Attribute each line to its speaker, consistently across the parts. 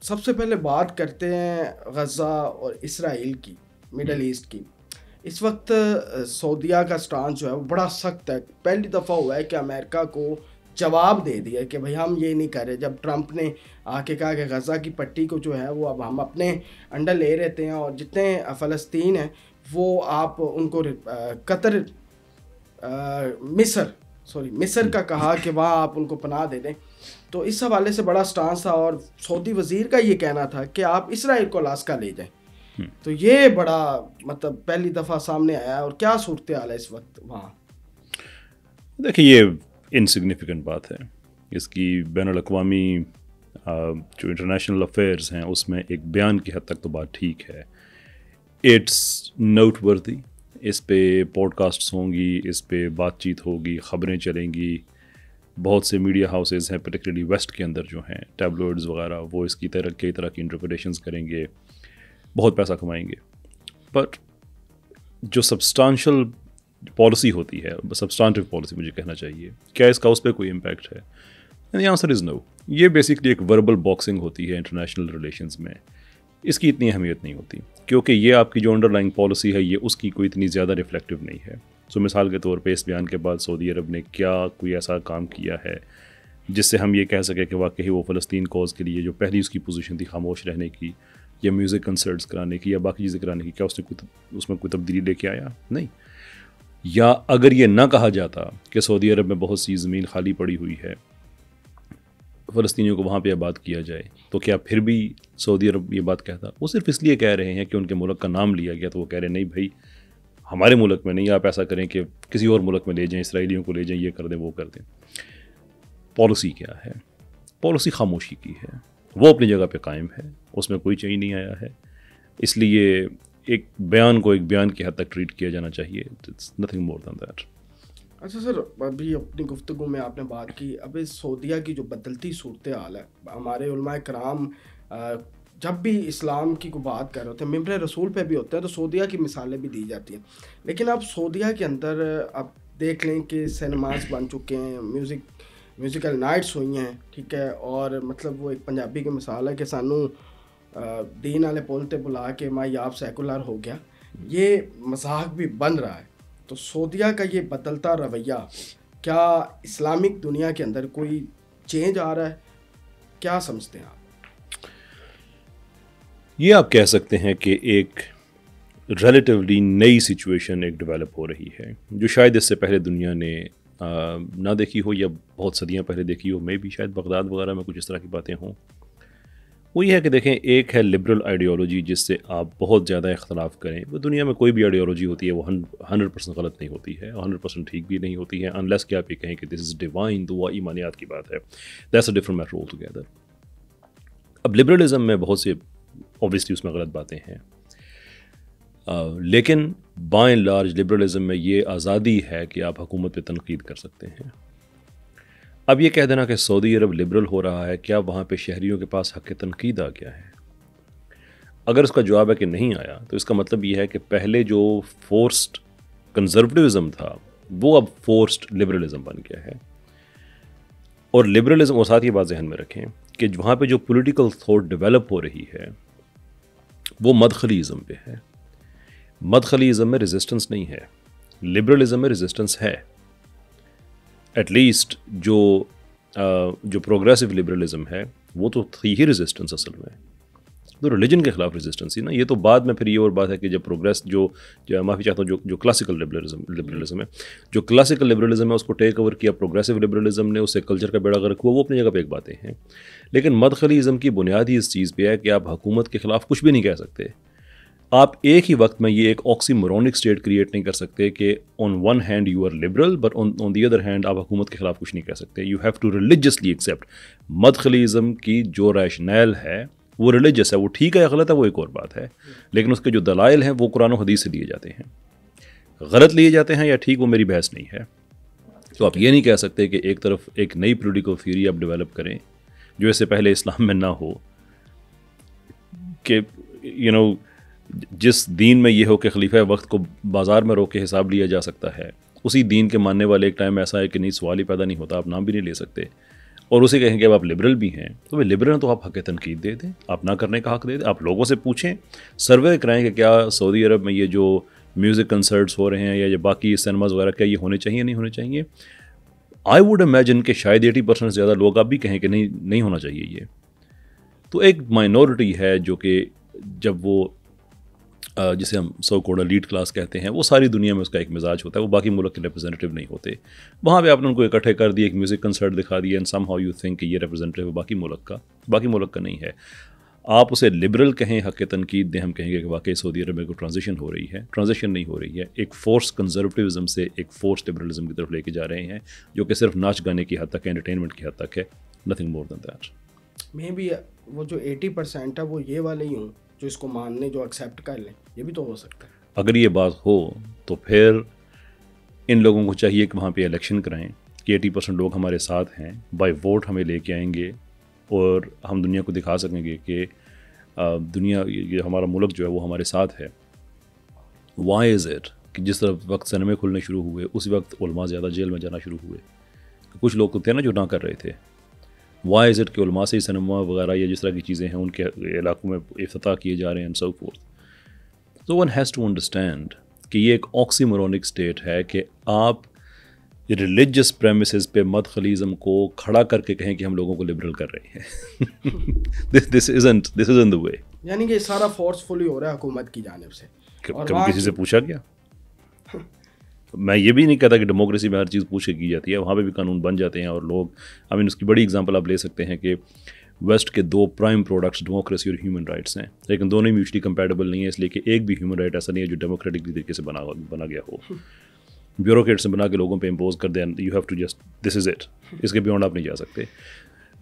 Speaker 1: सबसे पहले बात करते हैं गज़ा और इसराइल की, मिडल ईस्ट की। इस वक्त सऊदीया का स्टांस जो है वो बड़ा सख्त है। पहली दफ़ा हुआ है कि अमेरिका को जवाब दे दिया कि भाई हम ये नहीं कर रहे। जब ट्रंप ने आके कहा कि गज़ा की पट्टी को जो है वो अब हम अपने अंडर ले रहते हैं और जितने फ़लस्तीन हैं वो आप उनको कतर मिस्र का कहा कि वहाँ आप उनको पनाह दे दें। तो इस हवाले से बड़ा स्टांस था और सऊदी वज़ीर का ये कहना था कि आप इसराइल को अलास्का ले जाएं। तो ये बड़ा मतलब पहली दफ़ा सामने आया है। और क्या सूरत हाल है इस वक्त वहाँ?
Speaker 2: देखिए, ये इनसिग्निफिकेंट बात है। इसकी बैनुल-अक़वामी जो इंटरनेशनल अफेयर्स हैं उसमें एक बयान की हद तक तो बात ठीक है। It's noteworthy. इस पे पॉडकास्ट्स होंगी, इस पे बातचीत होगी, ख़बरें चलेंगी। बहुत से मीडिया हाउसेस हैं पर्टिकुलरली वेस्ट के अंदर जो हैं टैबलॉइड्स वगैरह, वो इसकी कई तरह की इंटरप्रिटेशंस करेंगे, बहुत पैसा कमाएंगे। बट जो सब्सटेंशियल पॉलिसी होती है, सब्सटेंटिव पॉलिसी मुझे कहना चाहिए, क्या इसका उस पर कोई इम्पैक्ट है? And the answer is no. ये बेसिकली एक वर्बल बॉक्सिंग होती है इंटरनेशनल रिलेशंस में। इसकी इतनी अहमियत नहीं होती क्योंकि ये आपकी जो अंडरलाइंग पॉलिसी है ये उसकी कोई इतनी ज़्यादा रिफ्लेक्टिव नहीं है। सो मिसाल के तौर पे इस बयान के बाद सऊदी अरब ने क्या कोई ऐसा काम किया है जिससे हम ये कह सकें कि वाकई वो फ़लस्तीन कॉज के लिए जो पहली उसकी पोजीशन थी खामोश रहने की या म्यूज़िक कंसर्ट्स कराने की या बाकी चीज़ें कराने की, क्या उसमें कोई तब्दीली लेके आया? नहीं। या अगर ये ना कहा जाता कि सऊदी अरब में बहुत सी ज़मीन खाली पड़ी हुई है, फ़लस्तीनियों को वहाँ पे आबाद किया जाए, तो क्या फिर भी सऊदी अरब ये बात कहता? वो सिर्फ इसलिए कह रहे हैं कि उनके मुल्क का नाम लिया गया, तो वो कह रहे नहीं भाई हमारे मुल्क में नहीं, आप ऐसा करें कि किसी और मुल्क में ले जाएं, इसराइलियों को ले जाएं, ये कर दें वो कर दें। पॉलिसी क्या है? पॉलिसी खामोशी की है। वो अपनी जगह पे कायम है, उसमें कोई चेंज नहीं आया है। इसलिए एक बयान को एक बयान की हद तक ट्रीट किया जाना चाहिए। It's nothing more than that.
Speaker 1: अच्छा सर, अभी अपनी गुफ्तगू में आपने बात की अब इस सऊदीया की जो बदलती सूरत हाल है, हमारे उलमाए कराम जब भी इस्लाम की को बात कर रहे होते हैं, मिंबर रसूल पे भी होते हैं, तो सऊदीया की मिसालें भी दी जाती हैं। लेकिन अब सऊदीया के अंदर अब देख लें कि सिनेमास बन चुके हैं, म्यूज़िकल नाइट्स हुई हैं, ठीक है। और मतलब वो एक पंजाबी की मिसाल है कि सानू दीन वाले पुल ते बुला के माई आप सेकुलर हो गया, ये मजाक भी बन रहा है। तो सऊदीया का ये बदलता रवैया, क्या इस्लामिक दुनिया के अंदर कोई चेंज आ रहा है? क्या समझते हैं आप?
Speaker 2: ये आप कह सकते हैं कि एक रिलेटिवली नई सिचुएशन एक डेवलप हो रही है जो शायद इससे पहले दुनिया ने ना देखी हो या बहुत सदियां पहले देखी हो। मे भी शायद बगदाद वगैरह में कुछ इस तरह की बातें हों। वो ये है कि देखें, एक है लिबरल आइडियोलॉजी जिससे आप बहुत ज़्यादा इख्तलाफ करें। वो दुनिया में कोई भी आइडियोलॉजी होती है वो 100% गलत नहीं होती है, 100% ठीक भी नहीं होती है, अनलेस कि आप ये कहें कि दिस इज़ डिवाइन, तो वह ईमानियात की बात है। That's a different matter all together. अब लिबरलिज्म में बहुत से ऑब्वियसली उसमें गलत बातें हैं, लेकिन बाय एंड लार्ज लिबरलिज्म में ये आज़ादी है कि आप हुकूमत पे तनकीद कर सकते हैं। अब ये कह देना कि सऊदी अरब लिबरल हो रहा है, क्या वहाँ पे शहरियों के पास हक़ तनकीद आ गया है? अगर उसका जवाब है कि नहीं आया, तो इसका मतलब ये है कि पहले जो फोर्स्ड कंजर्वेटिविज़म था वो अब फोर्स्ड लिबरलिज्म बन गया है। और लिबरलिज्म, और साथ ही बात ज़हन में रखें कि वहाँ पे जो पॉलिटिकल थॉट डेवलप हो रही है वो मदखलीज़म पे है। मदखलीज़म में रेजिस्टेंस नहीं है, लिबरलिज्म में रेजिस्टेंस है। एटलीस्ट जो प्रोग्रेसिव लिबरलिज्म है वो तो थी ही रेजिस्टेंस असल में, तो रिलीजन के ख़िलाफ़ रेजिस्टेंस ही ना। ये तो बाद में फिर ये और बात है कि जब प्रोग्रेस जो माफ़ी चाहता हूँ, जो क्लासिकल लिबरलिज्म है, जो क्लासिकल लिबरलिज्म है उसको टेक ओवर किया प्रोग्रेसिव लिबरलिज्म ने, उससे कल्चर का बेड़ा गर्क हुआ, वो अपनी जगह पे एक बातें हैं। लेकिन मदखलीज़म की बुनियाद ही इस चीज़ पे है कि आप हुकूमत के ख़िलाफ़ कुछ भी नहीं कह सकते। आप एक ही वक्त में ये एक ऑक्सीमोरोनिक स्टेट क्रिएट नहीं कर सकते कि on one hand you are liberal but on the other hand आप हुकूमत के ख़िलाफ़ कुछ नहीं कह सकते। You have to religiously accept. मदखलीज़म की जो रैशनैल है वो रिलीजियस है, वो ठीक है या गलत है वो एक और बात है, लेकिन उसके जो दलाइल हैं वो कुरान और हदीस से लिए जाते हैं। गलत लिए जाते हैं या ठीक, वो मेरी बहस नहीं है। तो आप ये नहीं कह सकते कि एक तरफ एक नई पॉलिटिकल थ्योरी आप डेवलप करें जो इससे पहले इस्लाम में ना हो, कि जिस दीन में ये हो कि खलीफा वक्त को बाज़ार में रोक के हिसाब लिया जा सकता है, उसी दीन के मानने वाले एक टाइम ऐसा है कि नहीं, सवाल ही पैदा नहीं होता, आप नाम भी नहीं ले सकते। और उसे कहेंगे अब आप लिबरल भी हैं, तो वे लिबरल हैं तो आप हक़ तनकीद दे दें, आप ना करने का हक़ दे दें। आप लोगों से पूछें, सर्वे कराएं कि क्या सऊदी अरब में ये जो म्यूज़िक कंसर्ट्स हो रहे हैं या ये बाकी सिनेमाज वगैरह क्या ये होने चाहिए नहीं होने चाहिए। आई वुड इमेजिन कि शायद 80% से ज़्यादा लोग अब भी कहें कि नहीं नहीं होना चाहिए ये। तो एक माइनॉरिटी है जो कि जब वो जिसे हम सो कॉल्ड एलीट क्लास कहते हैं, वो सारी दुनिया में उसका एक मिजाज होता है, वो बाकी मुल्क के रिप्रेजेंटेटिव नहीं होते। वहाँ पे आपने उनको इकट्ठे कर दिए, एक म्यूज़िक कंसर्ट दिखा दिया, and somehow you think कि ये रिप्रेजेंटेटिव है बाकी मुल्क का नहीं है। आप उसे लिबरल कहें, हक़ तनकीद दें, हम कहेंगे कि वाकई सऊदी अरब में कोई ट्रांजिशन हो रही है। ट्रांजिशन नहीं हो रही है, एक फोर्स कंजर्वेटिविज्म से एक फोर्स लिबरलिज्म की तरफ लेके जा रहे हैं, जो कि सिर्फ नाच गाने की हद तक है, एंटरटेनमेंट की हद तक है, nothing more than that.
Speaker 1: May be वो जो 80% है वो ये वाले ही हों जो इसको मानने, जो एक्सेप्ट कर लें, ये भी तो हो सकता है।
Speaker 2: अगर ये बात हो तो फिर इन लोगों को चाहिए कि वहाँ पे इलेक्शन कराएं कि 80% लोग हमारे साथ हैं, बाय वोट हमें लेके आएंगे और हम दुनिया को दिखा सकेंगे कि दुनिया ये हमारा मुल्क जो है वो हमारे साथ है। वाई इज़ इट कि जिस तरह वक्त सिनेमे खुलने शुरू हुए उसी वक्त उलमा ज़्यादा जेल में जाना शुरू हुए। कुछ लोग तो थे ना जो ना कर रहे थे। वाई इज़ इट कि उलमा से ही सिनेमा वगैरह या जिस तरह की चीज़ें हैं उनके इलाकों में इफ्तिताह किए जा रहे हैं एंड सो फोर्थ। तो वन हैज़ टू अंडरस्टैंड कि ये एक ऑक्सीमोरोनिक स्टेट है कि आप रिलीजियस प्रेमिसेस पे मदखलीज़म को खड़ा करके कहें कि हम लोगों को लिबरल कर रहे हैं। This isn't the way.
Speaker 1: यानी कि सारा फोर्सफुली हो रहा है हुकूमत की जानिब से।
Speaker 2: कभी किसी से पूछा गया? मैं ये भी नहीं कहता कि डेमोक्रेसी में हर चीज़ पूछ के की जाती है, वहाँ पे भी कानून बन जाते हैं और लोग, आई मीन उसकी बड़ी एग्जांपल आप ले सकते हैं कि वेस्ट के 2 प्राइम प्रोडक्ट्स डेमोक्रेसी और ह्यूमन राइट्स हैं, लेकिन दोनों ही म्यूचुअली कंपैटिबल नहीं है, इसलिए कि एक भी ह्यूमन राइट ऐसा नहीं है जो डेमोक्रेटिक तरीके से बना गया हो। ब्यूरोक्रेट्स ने बना के लोगों पे इम्पोज कर दें, you have to just this is it, इसके बियॉन्ड आप नहीं जा सकते।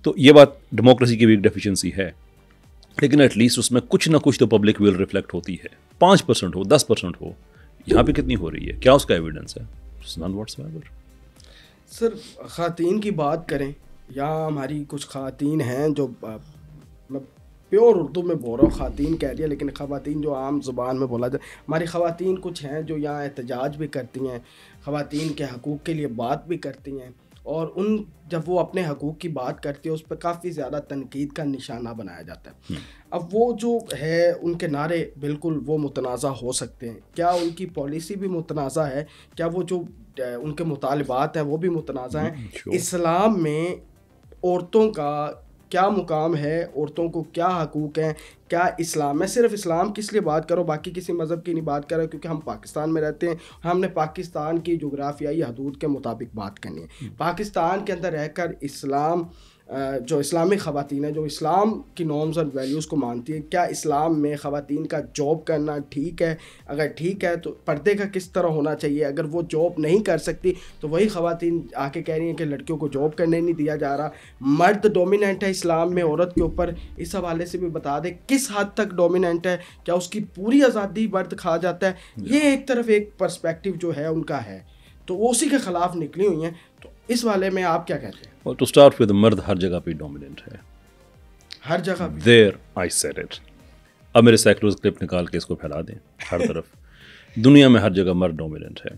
Speaker 2: तो ये बात डेमोक्रेसी की भी एक डेफिशिएंसी है, लेकिन एटलीस्ट उसमें कुछ ना कुछ तो पब्लिक विल रिफ्लेक्ट होती है। 5% हो, 10% हो, यहाँ पे कितनी हो रही है, क्या उसका एविडेंस है? None whatsoever.
Speaker 1: सर ख़वातीन की बात करें, या हमारी कुछ ख़वातीन हैं जो मैं प्योर उर्दू में बोल रहा हूँ, ख़वातीन कह दिया, लेकिन ख़वातीन जो आम ज़ुबान में बोला जाए, हमारी ख़वातीन कुछ हैं जो यहाँ एहतजाज भी करती हैं, ख़वातीन के हकूक़ के लिए बात भी करती हैं, और उन जब वो अपने हकूक़ की बात करती है उस पर काफ़ी ज़्यादा तनकीद का निशाना बनाया जाता है। अब वो जो है उनके नारे बिल्कुल वो मुतनाज़ा हो सकते हैं, क्या उनकी पॉलिसी भी मुतनाज़ा है, क्या वो जो उनके मुतालिबात हैं वो भी मुतनाज़ा हैं? इस्लाम में औरतों का क्या मुकाम है, औरतों को क्या हकूक़ हैं, क्या इस्लाम, मैं सिर्फ इस्लाम की इसलिए बात करूँ, बाकी किसी मज़हब की नहीं बात कर रहा, क्योंकि हम पाकिस्तान में रहते हैं, हमने पाकिस्तान की जोग्राफियाई हदूद के मुताबिक बात करनी है। पाकिस्तान के अंदर रहकर इस्लाम जो इस्लामिक ख़वातीन है, जो इस्लाम की नॉर्म्स एंड वैल्यूज़ को मानती है, क्या इस्लाम में ख़वातीन का जॉब करना ठीक है? अगर ठीक है तो पर्दे का किस तरह होना चाहिए? अगर वो जॉब नहीं कर सकती तो वही ख़वातीन आके कह रही हैं कि लड़कियों को जॉब करने नहीं दिया जा रहा, मर्द डोमिनेंट है इस्लाम में औरत के ऊपर। इस हवाले से भी बता दें किस हद तक डोमिनेंट है, क्या उसकी पूरी आज़ादी मर्द खा जाता है? ये एक तरफ एक पर्सपेक्टिव जो है उनका है, तो वो उसी के ख़िलाफ़ निकली हुई हैं। तो इस वाले में आप क्या कहते हैं?
Speaker 2: टू स्टार्ट विद, मर्द हर जगह पे डोमिनेंट है,
Speaker 1: हर जगह।
Speaker 2: There I said it. अब मेरे सेकुलर क्लिप निकाल के इसको फैला दें हर तरफ। दुनिया में हर जगह मर्द डोमिनेंट है।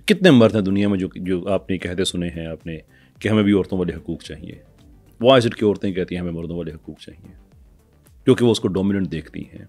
Speaker 2: कितने मर्द हैं दुनिया में जो आपने कहते सुने हैं आपने कि हमें भी औरतों वाले हकूक़ चाहिए? वाई इज़ इट कि औरतें कहती हैं हमें मर्दों वाले हकूक़ चाहिए? क्योंकि वो उसको डोमिनेंट देखती हैं।